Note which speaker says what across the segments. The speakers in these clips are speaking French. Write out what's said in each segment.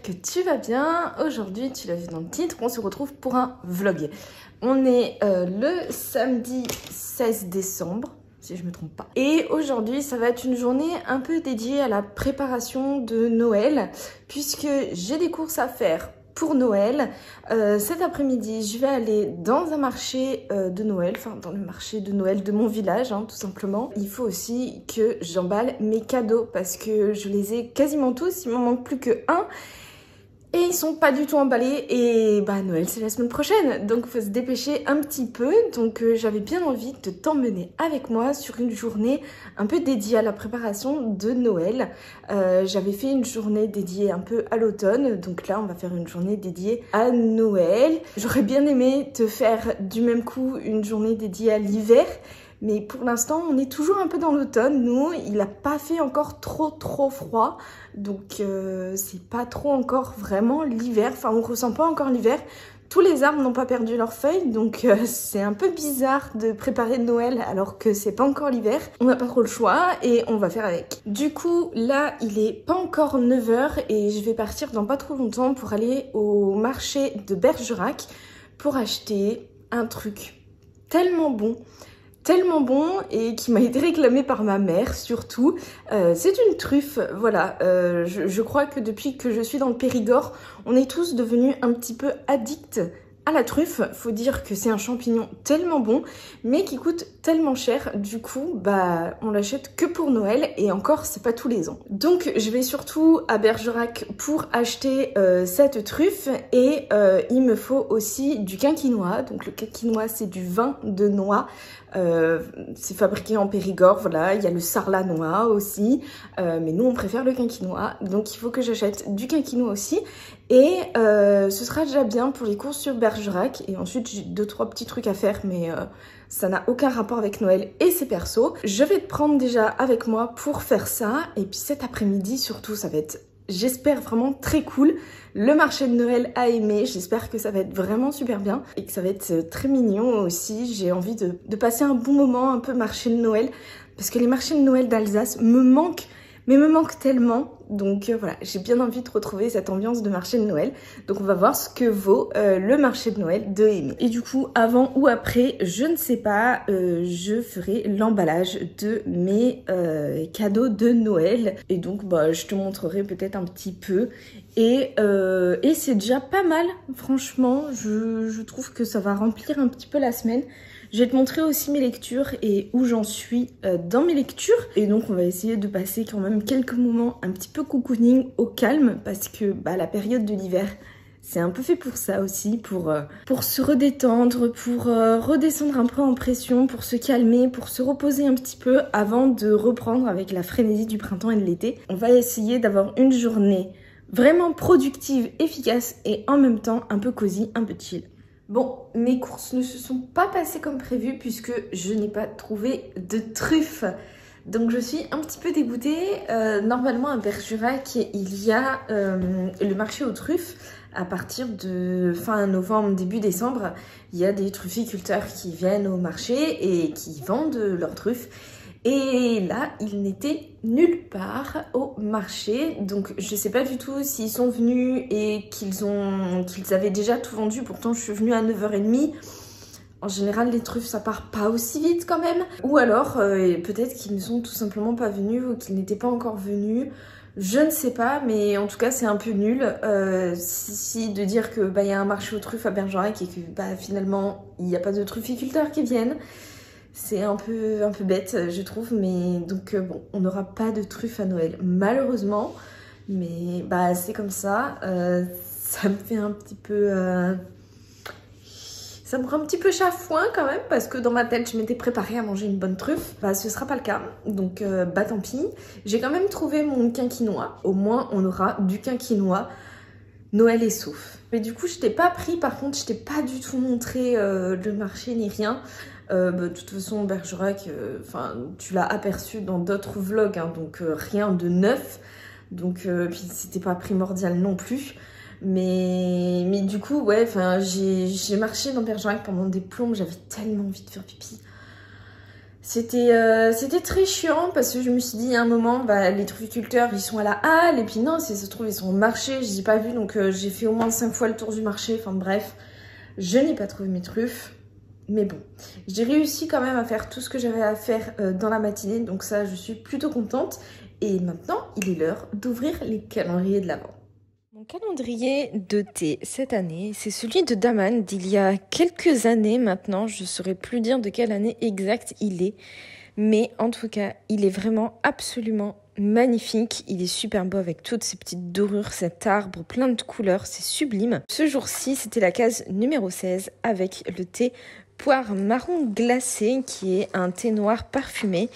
Speaker 1: que tu vas bien. Aujourd'hui, tu l'as vu dans le titre, on se retrouve pour un vlog. On est le samedi 16 décembre, si je me trompe pas. Et aujourd'hui, ça va être une journée un peu dédiée à la préparation de Noël, puisque j'ai des courses à faire pour Noël. Cet après-midi, je vais aller dans un marché de Noël, enfin dans le marché de Noël de mon village, hein, tout simplement. Il faut aussi que j'emballe mes cadeaux parce que je les ai quasiment tous, il m'en manque plus que un. Et ils sont pas du tout emballés et bah Noël c'est la semaine prochaine, donc faut se dépêcher un petit peu. Donc j'avais bien envie de t'emmener avec moi sur une journée un peu dédiée à la préparation de Noël. J'avais fait une journée dédiée un peu à l'automne, donc là on va faire une journée dédiée à Noël. J'aurais bien aimé te faire du même coup une journée dédiée à l'hiver. Mais pour l'instant, on est toujours un peu dans l'automne. Nous, il n'a pas fait encore trop froid. Donc, c'est pas trop encore vraiment l'hiver. Enfin, on ressent pas encore l'hiver. Tous les arbres n'ont pas perdu leurs feuilles. Donc, c'est un peu bizarre de préparer Noël alors que c'est pas encore l'hiver. On n'a pas trop le choix et on va faire avec. Du coup, là, il est pas encore 9 h et je vais partir dans pas trop longtemps pour aller au marché de Bergerac pour acheter un truc tellement bon et qui m'a été réclamé par ma mère surtout. C'est une truffe, voilà. Je crois que depuis que je suis dans le Périgord, on est tous devenus un petit peu addicts à la truffe. Faut dire que c'est un champignon tellement bon, mais qui coûte tellement cher. Du coup, bah, on l'achète que pour Noël et encore, c'est pas tous les ans. Donc, je vais surtout à Bergerac pour acheter cette truffe et il me faut aussi du quinquinois. Donc, le quinquinois, c'est du vin de noix. C'est fabriqué en Périgord, voilà. Il y a le sarlat noix aussi, mais nous, on préfère le quinquinois. Donc, il faut que j'achète du quinquinois aussi. Et ce sera déjà bien pour les courses sur Bergerac. Et ensuite, j'ai 2-3 petits trucs à faire, mais ça n'a aucun rapport avec Noël et c'est perso. Je vais te prendre déjà avec moi pour faire ça. Et puis cet après-midi, surtout, ça va être, j'espère, vraiment très cool. Le marché de Noël a aimé. J'espère que ça va être vraiment super bien et que ça va être très mignon aussi. J'ai envie de passer un bon moment, un peu marché de Noël. Parce que les marchés de Noël d'Alsace me manquent. Mais me manque tellement, donc voilà, j'ai bien envie de retrouver cette ambiance de marché de Noël. Donc on va voir ce que vaut le marché de Noël de Aimé. Et du coup, avant ou après, je ne sais pas, je ferai l'emballage de mes cadeaux de Noël. Et donc bah, je te montrerai peut-être un petit peu. Et c'est déjà pas mal, franchement, je trouve que ça va remplir un petit peu la semaine. Je vais te montrer aussi mes lectures et où j'en suis dans mes lectures. Et donc on va essayer de passer quand même quelques moments un petit peu cocooning au calme parce que bah, la période de l'hiver, c'est un peu fait pour ça aussi, pour se redétendre, pour redescendre un peu en pression, pour se calmer, pour se reposer un petit peu avant de reprendre avec la frénésie du printemps et de l'été. On va essayer d'avoir une journée vraiment productive, efficace et en même temps un peu cosy, un peu chill. Bon, mes courses ne se sont pas passées comme prévu puisque je n'ai pas trouvé de truffes. Donc je suis un petit peu dégoûtée. Normalement à Bergerac, il y a le marché aux truffes. À partir de fin novembre, début décembre, il y a des trufficulteurs qui viennent au marché et qui vendent leurs truffes. Et là, ils n'étaient nulle part au marché. Donc, je sais pas du tout s'ils sont venus et qu'ils avaient déjà tout vendu. Pourtant, je suis venue à 9 h 30. En général, les truffes, ça part pas aussi vite quand même. Ou alors, peut-être qu'ils ne sont tout simplement pas venus ou qu'ils n'étaient pas encore venus. Je ne sais pas, mais en tout cas, c'est un peu nul. Si de dire que bah, y a un marché aux truffes à Bergerac et que bah, finalement, il n'y a pas de trufficulteurs qui viennent. C'est un peu bête, je trouve, mais donc bon, on n'aura pas de truffes à Noël, malheureusement. Mais bah c'est comme ça, ça me fait un petit peu... ça me rend un petit peu chafouin quand même, parce que dans ma tête, je m'étais préparée à manger une bonne truffe. Bah ce sera pas le cas, donc bah tant pis. J'ai quand même trouvé mon quinquinois, au moins on aura du quinquinois. Noël est sauf. Mais du coup, je t'ai pas pris, par contre, je t'ai pas du tout montré le marché ni rien. Bah, de toute façon, Bergerac, tu l'as aperçu dans d'autres vlogs, hein, donc rien de neuf. Donc, puis c'était pas primordial non plus. Mais du coup, ouais, j'ai marché dans Bergerac pendant des plombes, j'avais tellement envie de faire pipi. C'était très chiant parce que je me suis dit à un moment, bah, les trufficulteurs ils sont à la halle et puis non, si ça se trouve ils sont au marché, je n'ai pas vu donc j'ai fait au moins 5 fois le tour du marché, enfin bref, je n'ai pas trouvé mes truffes. Mais bon, j'ai réussi quand même à faire tout ce que j'avais à faire dans la matinée, donc ça je suis plutôt contente. Et maintenant, il est l'heure d'ouvrir les calendriers de l'Avent. Mon calendrier de thé cette année, c'est celui de Daman d'il y a quelques années maintenant. Je ne saurais plus dire de quelle année exacte il est. Mais en tout cas, il est vraiment absolument magnifique. Il est super beau avec toutes ces petites dorures, cet arbre plein de couleurs. C'est sublime. Ce jour-ci, c'était la case numéro 16 avec le thé poire marron glacé qui est un thé noir parfumé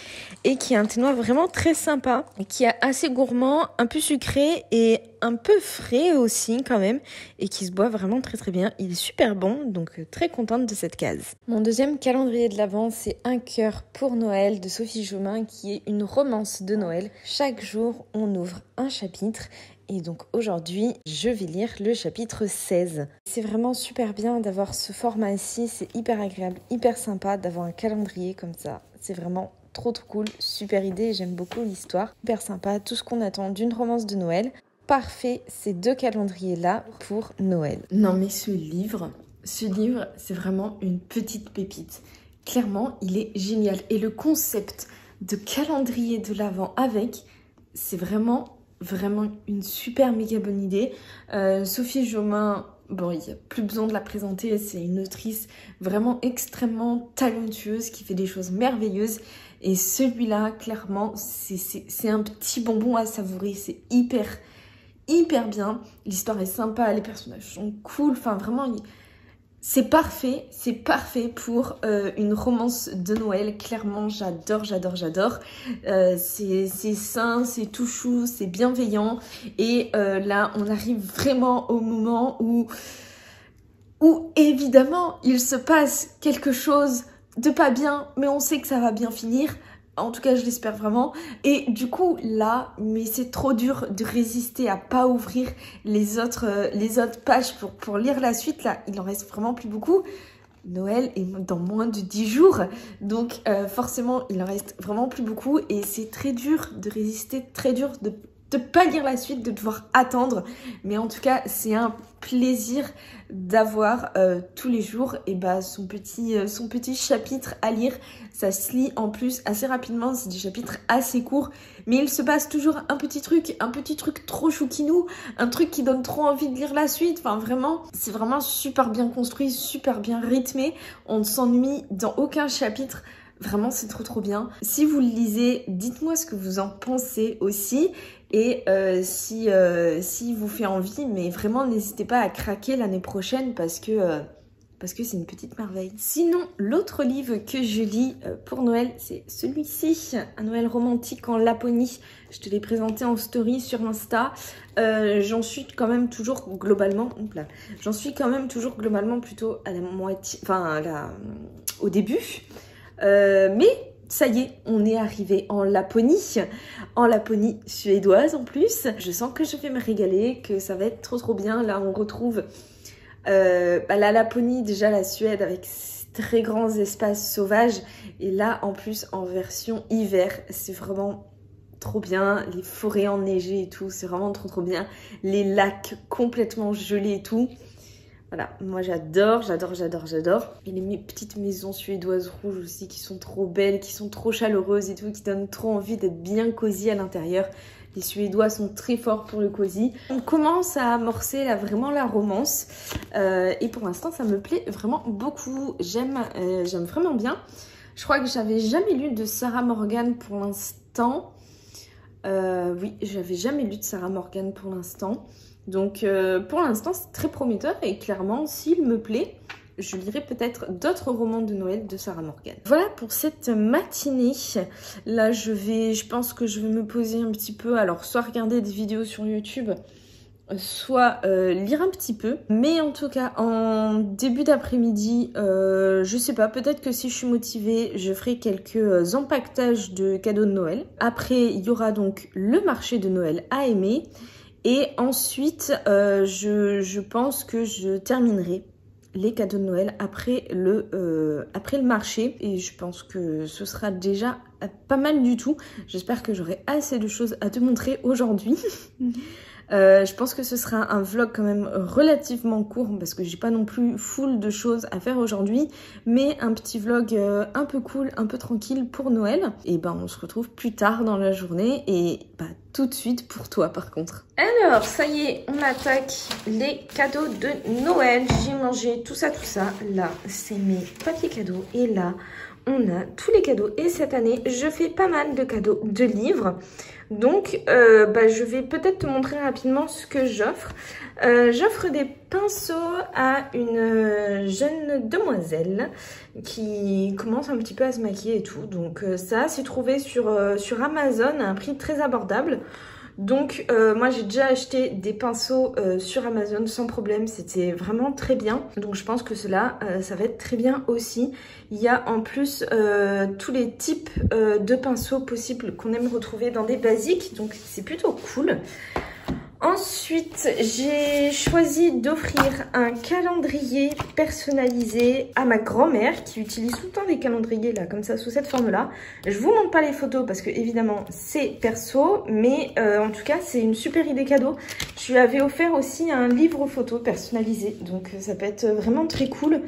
Speaker 1: et qui est un thé noir vraiment très sympa et qui est assez gourmand, un peu sucré et un peu frais aussi quand même et qui se boit vraiment très très bien. Il est super bon, donc très contente de cette case. Mon deuxième calendrier de l'Avent, c'est Un cœur pour Noël de Sophie Jomain qui est une romance de Noël. Chaque jour, on ouvre un chapitre. Et donc aujourd'hui, je vais lire le chapitre 16. C'est vraiment super bien d'avoir ce format-ci, c'est hyper agréable, hyper sympa d'avoir un calendrier comme ça. C'est vraiment trop cool, super idée, j'aime beaucoup l'histoire. Hyper sympa, tout ce qu'on attend d'une romance de Noël. Parfait, ces deux calendriers-là pour Noël. Non mais ce livre, c'est vraiment une petite pépite. Clairement, il est génial. Et le concept de calendrier de l'Avent avec, c'est vraiment une super méga bonne idée. Sophie Jomain, bon, il n'y a plus besoin de la présenter, c'est une autrice vraiment extrêmement talentueuse qui fait des choses merveilleuses. Et celui-là, clairement, c'est un petit bonbon à savourer, c'est hyper bien. L'histoire est sympa, les personnages sont cool, enfin vraiment... C'est parfait pour une romance de Noël. Clairement, j'adore. C'est sain, c'est tout chou, c'est bienveillant. Et là, on arrive vraiment au moment où évidemment, il se passe quelque chose de pas bien, mais on sait que ça va bien finir. En tout cas, je l'espère vraiment. Et du coup, là, mais c'est trop dur de résister à pas ouvrir les autres pages pour lire la suite. Là, il en reste vraiment plus beaucoup. Noël est dans moins de 10 jours. Donc, forcément, il en reste vraiment plus beaucoup. Et c'est très dur de résister, très dur de pas lire la suite, de devoir attendre. Mais en tout cas, c'est un plaisir d'avoir tous les jours et son petit chapitre à lire. Ça se lit en plus assez rapidement, c'est des chapitres assez courts, mais il se passe toujours un petit truc trop chouquinou, un truc qui donne trop envie de lire la suite. Enfin vraiment, c'est vraiment super bien construit, super bien rythmé. On ne s'ennuie dans aucun chapitre. Vraiment, c'est trop bien. Si vous le lisez, dites-moi ce que vous en pensez aussi. Et si vous fait envie, mais vraiment, n'hésitez pas à craquer l'année prochaine parce que c'est une petite merveille. Sinon, l'autre livre que je lis pour Noël, c'est celui-ci, Un Noël romantique en Laponie. Je te l'ai présenté en story sur Insta. J'en suis quand même toujours globalement... J'en suis quand même toujours globalement plutôt à la moitié... Enfin, au début. Mais ça y est, on est arrivé en Laponie suédoise en plus. Je sens que je vais me régaler, que ça va être trop bien. Là, on retrouve la Laponie, déjà la Suède avec ses très grands espaces sauvages. Et là, en plus, en version hiver, c'est vraiment trop bien. Les forêts enneigées et tout, c'est vraiment trop bien. Les lacs complètement gelés et tout. Voilà, moi j'adore. Et les petites maisons suédoises rouges aussi qui sont trop belles, qui sont trop chaleureuses et tout, qui donnent trop envie d'être bien cosy à l'intérieur. Les Suédois sont très forts pour le cosy. On commence à amorcer là vraiment la romance. Et pour l'instant, ça me plaît vraiment beaucoup. J'aime vraiment bien. Je crois que j'avais jamais lu de Sarah Morgan pour l'instant. Oui, j'avais jamais lu de Sarah Morgan pour l'instant. Donc pour l'instant c'est très prometteur et clairement s'il me plaît, je lirai peut-être d'autres romans de Noël de Sarah Morgan. Voilà pour cette matinée. Là je pense que je vais me poser un petit peu, alors soit regarder des vidéos sur YouTube, soit lire un petit peu. Mais en tout cas en début d'après-midi, je sais pas, peut-être que si je suis motivée, je ferai quelques empaquetages de cadeaux de Noël. Après il y aura donc le marché de Noël à aimer. Et ensuite, je pense que je terminerai les cadeaux de Noël après le marché. Et je pense que ce sera déjà pas mal du tout. J'espère que j'aurai assez de choses à te montrer aujourd'hui. Je pense que ce sera un vlog quand même relativement court parce que j'ai pas non plus full de choses à faire aujourd'hui, mais un petit vlog un peu cool, un peu tranquille pour Noël. Et ben on se retrouve plus tard dans la journée et bah tout de suite pour toi par contre. Alors ça y est, on attaque les cadeaux de Noël. J'ai mangé tout ça. Là c'est mes papiers cadeaux et là on a tous les cadeaux. Et cette année je fais pas mal de cadeaux de livres. Donc, je vais peut-être te montrer rapidement ce que j'offre. J'offre des pinceaux à une jeune demoiselle qui commence un petit peu à se maquiller et tout. Donc, ça s'est trouvé sur Amazon à un prix très abordable. Donc moi j'ai déjà acheté des pinceaux sur Amazon sans problème, c'était vraiment très bien. Donc je pense que cela ça va être très bien aussi. Il y a en plus tous les types de pinceaux possibles qu'on aime retrouver dans des basiques, donc c'est plutôt cool. Ensuite, j'ai choisi d'offrir un calendrier personnalisé à ma grand-mère qui utilise tout le temps des calendriers là, comme ça, sous cette forme-là. Je vous montre pas les photos parce que évidemment c'est perso, mais en tout cas c'est une super idée cadeau. Je lui avais offert aussi un livre photo personnalisé, donc ça peut être vraiment très cool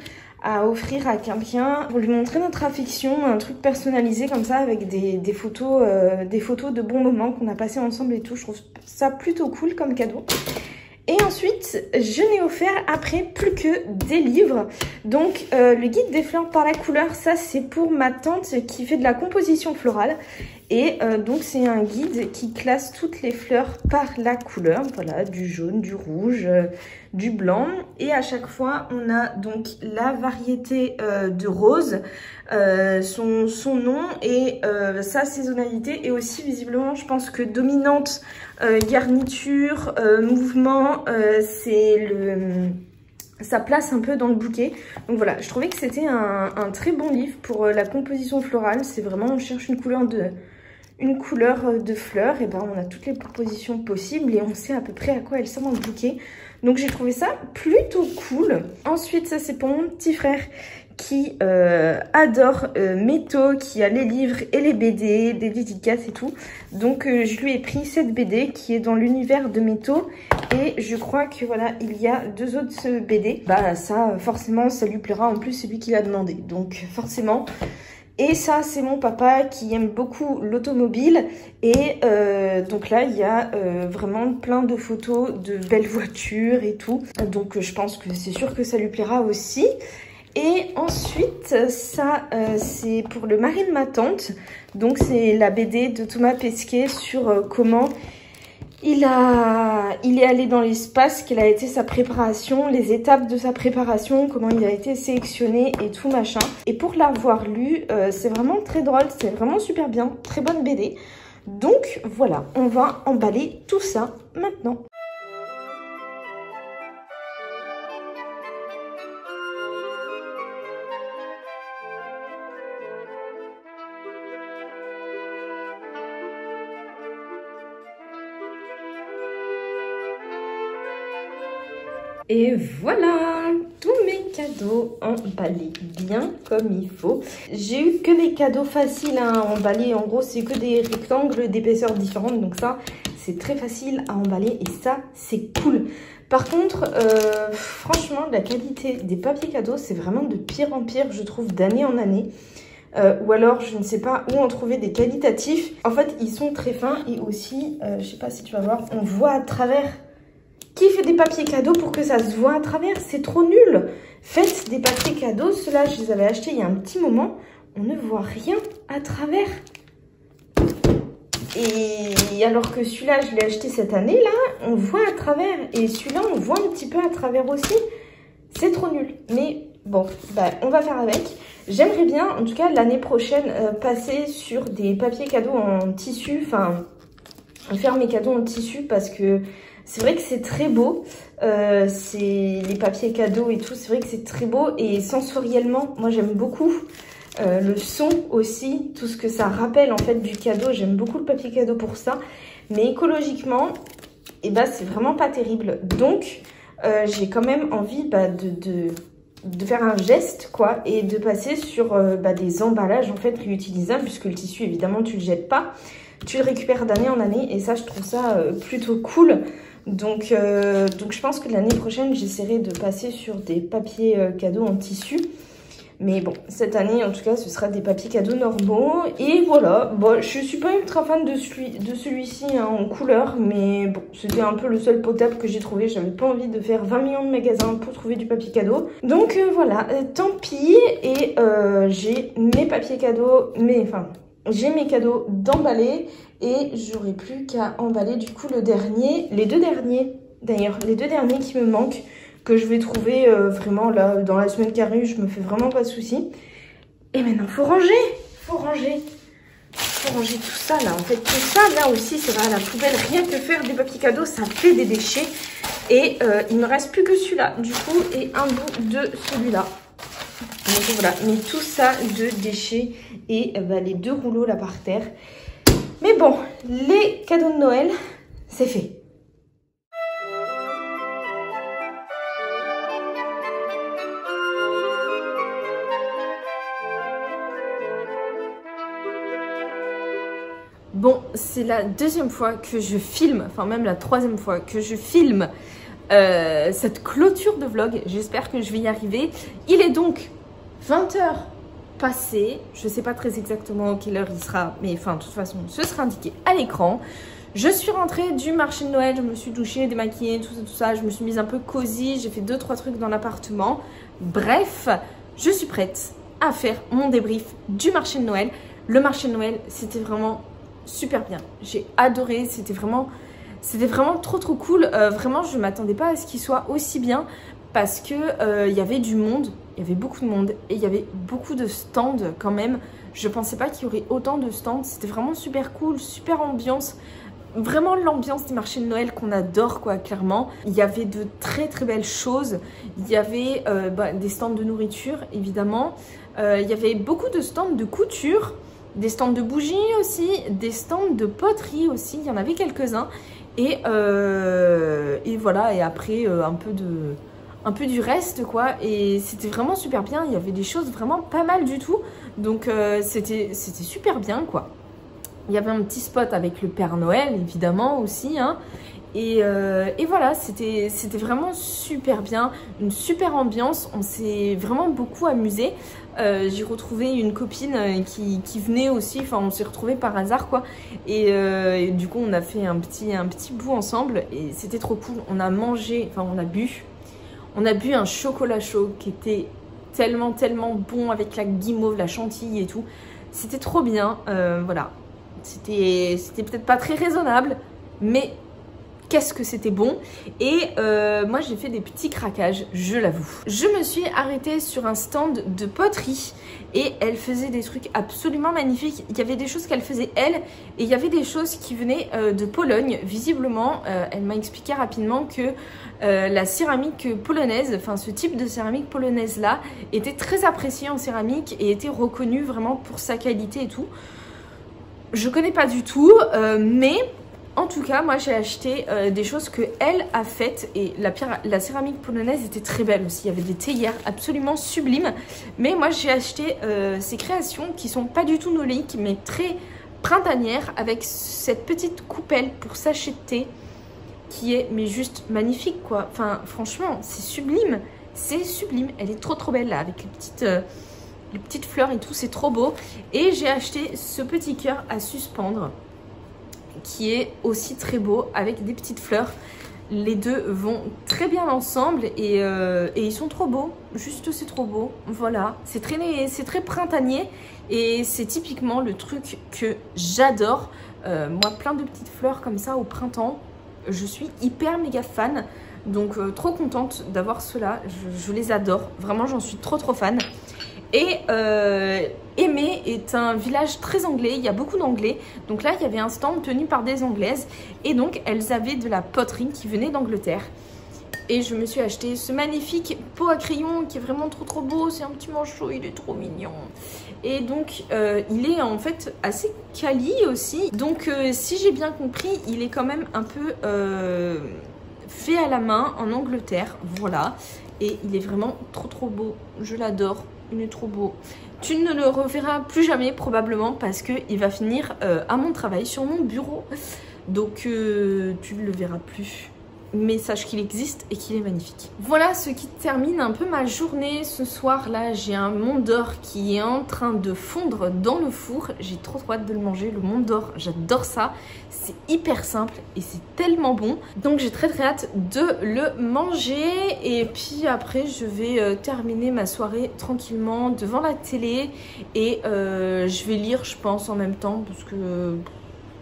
Speaker 1: à offrir à quelqu'un pour lui montrer notre affection, un truc personnalisé comme ça avec des photos de bons moments qu'on a passé ensemble et tout. Je trouve ça plutôt cool comme cadeau. Et ensuite, je n'ai offert après plus que des livres. Donc, le guide des fleurs par la couleur, ça c'est pour ma tante qui fait de la composition florale. Et donc, c'est un guide qui classe toutes les fleurs par la couleur. Voilà, du jaune, du rouge, du blanc. Et à chaque fois, on a donc la variété de rose, son nom et sa saisonnalité. Et aussi, visiblement, je pense que dominante, garniture, mouvement, c'est sa place un peu dans le bouquet. Donc voilà, je trouvais que c'était un très bon livre pour la composition florale. C'est vraiment, on cherche une couleur de fleurs, et ben on a toutes les propositions possibles et on sait à peu près à quoi elles sont dans le bouquet. Donc j'ai trouvé ça plutôt cool. Ensuite, ça c'est pour mon petit frère qui adore Métaux, qui a les livres et les BD, des dédicaces et tout. Donc je lui ai pris cette BD qui est dans l'univers de Métaux. Et je crois que voilà, il y a 2 autres BD. Bah ça, forcément, ça lui plaira. En plus, c'est lui qui l'a demandé. Donc forcément. Et ça, c'est mon papa qui aime beaucoup l'automobile. Et donc là, il y a vraiment plein de photos de belles voitures et tout. Donc je pense que c'est sûr que ça lui plaira aussi. Et ensuite, ça, c'est pour le mari de ma tante. Donc c'est la BD de Thomas Pesquet sur comment il est allé dans l'espace, quelle a été sa préparation, les étapes de sa préparation, comment il a été sélectionné et tout machin. Et pour l'avoir lu, c'est vraiment très drôle, c'est vraiment super bien, très bonne BD. Donc voilà, on va emballer tout ça maintenant. Et voilà, tous mes cadeaux emballés bien comme il faut. J'ai eu que des cadeaux faciles à emballer. En gros, c'est que des rectangles d'épaisseur différentes. Donc ça, c'est très facile à emballer et ça, c'est cool. Par contre, franchement, la qualité des papiers cadeaux, c'est vraiment de pire en pire, je trouve, d'année en année. Ou alors, je ne sais pas où en trouver des qualitatifs. En fait, ils sont très fins et aussi, je sais pas si tu vas voir, on voit à travers. Qui fait des papiers cadeaux pour que ça se voit à travers? C'est trop nul. Faites des papiers cadeaux. Ceux-là, je les avais achetés il y a un petit moment. On ne voit rien à travers. Et alors que celui-là, je l'ai acheté cette année, là, on voit à travers. Et celui-là, on voit un petit peu à travers aussi. C'est trop nul. Mais bon, bah, on va faire avec. J'aimerais bien, en tout cas, l'année prochaine, passer sur des papiers cadeaux en tissu. Enfin, faire mes cadeaux en tissu parce que c'est vrai que c'est très beau, c'est les papiers cadeaux et tout, c'est vrai que c'est très beau et sensoriellement, moi j'aime beaucoup le son aussi, tout ce que ça rappelle en fait du cadeau, j'aime beaucoup le papier cadeau pour ça, mais écologiquement, et bah c'est vraiment pas terrible. Donc j'ai quand même envie de faire un geste quoi et de passer sur des emballages en fait réutilisables, puisque le tissu évidemment tu le jettes pas, tu le récupères d'année en année, et ça je trouve ça plutôt cool. Donc je pense que l'année prochaine j'essaierai de passer sur des papiers cadeaux en tissu. Mais bon, cette année, en tout cas, ce sera des papiers cadeaux normaux. Et voilà, bon, je suis pas ultra fan de celui-ci hein, en couleur. Mais bon, c'était un peu le seul potable que j'ai trouvé. J'avais pas envie de faire 20 millions de magasins pour trouver du papier cadeau. Donc voilà, tant pis. Et j'ai mes papiers cadeaux, j'ai mes cadeaux d'emballer. Et j'aurai plus qu'à emballer du coup les deux derniers d'ailleurs, les deux derniers qui me manquent, que je vais trouver vraiment là dans la semaine qui arrive, je me fais vraiment pas de soucis. Et maintenant faut ranger tout ça là. En fait tout ça là aussi ça va à la poubelle, rien que faire des papiers cadeaux ça fait des déchets. Et il me reste plus que celui-là du coup et un bout de celui-là. Donc voilà, mais tout ça de déchets et les 2 rouleaux là par terre. Mais bon, les cadeaux de Noël, c'est fait. Bon, c'est la deuxième fois que je filme, enfin même la troisième fois que je filme cette clôture de vlog. J'espère que je vais y arriver. Il est donc 20 h passé. Je ne sais pas très exactement à quelle heure il sera, mais enfin de toute façon ce sera indiqué à l'écran. Je suis rentrée du marché de Noël, je me suis douchée, démaquillée, tout ça. Je me suis mise un peu cosy, j'ai fait 2-3 trucs dans l'appartement. Bref, je suis prête à faire mon débrief du marché de Noël. Le marché de Noël, c'était vraiment super bien. J'ai adoré, c'était vraiment trop cool. Vraiment, je ne m'attendais pas à ce qu'il soit aussi bien parce que y avait du monde, il y avait beaucoup de monde et il y avait beaucoup de stands quand même. Je pensais pas qu'il y aurait autant de stands. C'était vraiment super cool, super ambiance. Vraiment l'ambiance des marchés de Noël qu'on adore quoi, clairement. Il y avait de très belles choses. Il y avait des stands de nourriture évidemment. Il y avait beaucoup de stands de couture, des stands de bougies aussi, des stands de poterie aussi. Il y en avait quelques-uns. Et voilà, et après un peu du reste quoi. Et c'était vraiment super bien. Il y avait des choses vraiment pas mal du tout. Donc c'était super bien quoi. Il y avait un petit spot avec le Père Noël, évidemment, aussi. Hein. Et voilà, c'était vraiment super bien. Une super ambiance. On s'est vraiment beaucoup amusé. J'ai retrouvé une copine qui venait aussi. Enfin, on s'est retrouvés par hasard, quoi. Et du coup, on a fait un petit bout ensemble. Et c'était trop cool. On a mangé, enfin, on a bu. On a bu un chocolat chaud qui était tellement bon avec la guimauve, la chantilly et tout. C'était trop bien. Voilà. C'était peut-être pas très raisonnable, mais qu'est-ce que c'était bon. Et moi j'ai fait des petits craquages, je l'avoue. Je me suis arrêtée sur un stand de poterie et elle faisait des trucs absolument magnifiques. Il y avait des choses qu'elle faisait elle et il y avait des choses qui venaient de Pologne. Visiblement, elle m'a expliqué rapidement que la céramique polonaise, enfin ce type de céramique polonaise là, était très appréciée en céramique et était reconnue vraiment pour sa qualité et tout. Je connais pas du tout, mais en tout cas, moi j'ai acheté des choses que elle a faites et la céramique polonaise était très belle aussi. Il y avait des théières absolument sublimes. Mais moi j'ai acheté ces créations qui sont pas du tout noléiques, mais très printanières avec cette petite coupelle pour sachet de thé qui est mais juste magnifique quoi. Enfin franchement, c'est sublime. C'est sublime. Elle est trop belle là avec les petites fleurs et tout, c'est trop beau. Et j'ai acheté ce petit cœur à suspendre qui est aussi très beau avec des petites fleurs. Les deux vont très bien ensemble et ils sont trop beaux. Juste c'est trop beau. Voilà, c'est très printanier et c'est typiquement le truc que j'adore. Moi plein de petites fleurs comme ça au printemps. Je suis hyper méga fan. Donc trop contente d'avoir cela. Je les adore. Vraiment j'en suis trop fan. Et Aimé est un village très anglais, il y a beaucoup d'anglais. Donc là, il y avait un stand tenu par des anglaises. Et donc, elles avaient de la poterie qui venait d'Angleterre. Et je me suis acheté ce magnifique pot à crayon qui est vraiment trop beau. C'est un petit manchot, il est trop mignon. Et donc, il est en fait assez quali aussi. Donc, si j'ai bien compris, il est quand même un peu fait à la main en Angleterre. Voilà. et il est vraiment trop beau. Je l'adore, il est trop beau. Tu ne le reverras plus jamais probablement parce qu'il va finir à mon travail sur mon bureau. Donc tu ne le verras plus. Mais sache qu'il existe et qu'il est magnifique. Voilà ce qui termine un peu ma journée. Ce soir là, j'ai un Mont d'Or qui est en train de fondre dans le four. J'ai trop hâte de le manger. Le Mont d'Or, j'adore ça. C'est hyper simple et c'est tellement bon. Donc j'ai très hâte de le manger. Et puis après, je vais terminer ma soirée tranquillement devant la télé. Et je vais lire, je pense, en même temps parce que...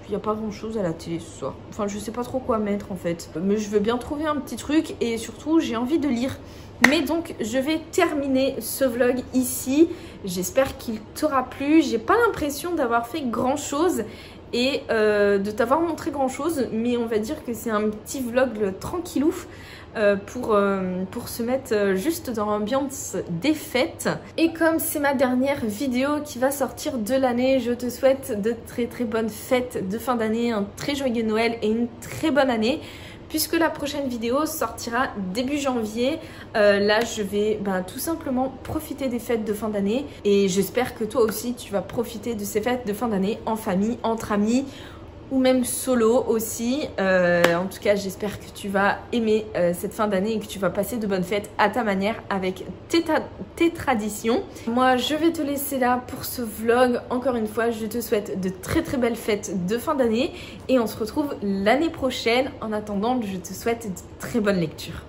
Speaker 1: il n'y a pas grand chose à la télé ce soir. Enfin, je sais pas trop quoi mettre en fait. Mais je veux bien trouver un petit truc et surtout, j'ai envie de lire. Mais donc, je vais terminer ce vlog ici. J'espère qu'il t'aura plu. J'ai pas l'impression d'avoir fait grand chose et de t'avoir montré grand chose. Mais on va dire que c'est un petit vlog tranquillouf. Pour se mettre juste dans l'ambiance des fêtes. Et comme c'est ma dernière vidéo qui va sortir de l'année, je te souhaite de très bonnes fêtes de fin d'année, un très joyeux Noël et une très bonne année. Puisque la prochaine vidéo sortira début janvier, là je vais tout simplement profiter des fêtes de fin d'année. Et j'espère que toi aussi tu vas profiter de ces fêtes de fin d'année en famille, entre amis, ou même solo aussi. En tout cas, j'espère que tu vas aimer cette fin d'année et que tu vas passer de bonnes fêtes à ta manière avec tes traditions. Moi, je vais te laisser là pour ce vlog. Encore une fois, je te souhaite de très belles fêtes de fin d'année et on se retrouve l'année prochaine. En attendant, je te souhaite de très bonnes lectures.